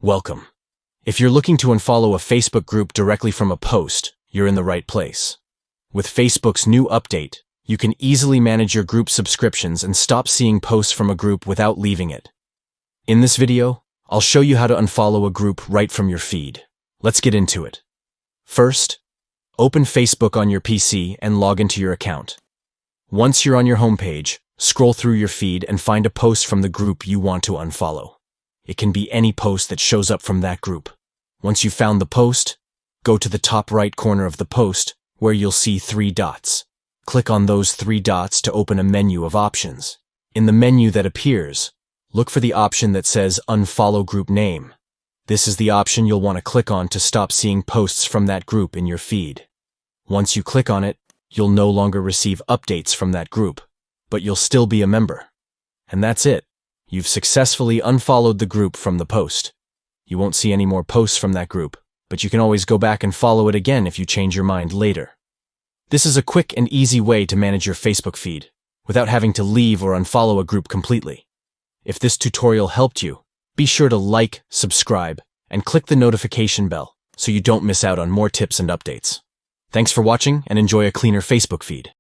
Welcome. If you're looking to unfollow a Facebook group directly from a post, you're in the right place. With Facebook's new update, you can easily manage your group subscriptions and stop seeing posts from a group without leaving it. In this video, I'll show you how to unfollow a group right from your feed. Let's get into it. First, open Facebook on your PC and log into your account. Once you're on your homepage, scroll through your feed and find a post from the group you want to unfollow. It can be any post that shows up from that group. Once you've found the post, go to the top right corner of the post where you'll see 3 dots. Click on those 3 dots to open a menu of options. In the menu that appears, look for the option that says Unfollow Group Name. This is the option you'll want to click on to stop seeing posts from that group in your feed. Once you click on it, you'll no longer receive updates from that group, but you'll still be a member. And that's it. You've successfully unfollowed the group from the post. You won't see any more posts from that group, but you can always go back and follow it again if you change your mind later. This is a quick and easy way to manage your Facebook feed without having to leave or unfollow a group completely. If this tutorial helped you, be sure to like, subscribe, and click the notification bell so you don't miss out on more tips and updates. Thanks for watching and enjoy a cleaner Facebook feed.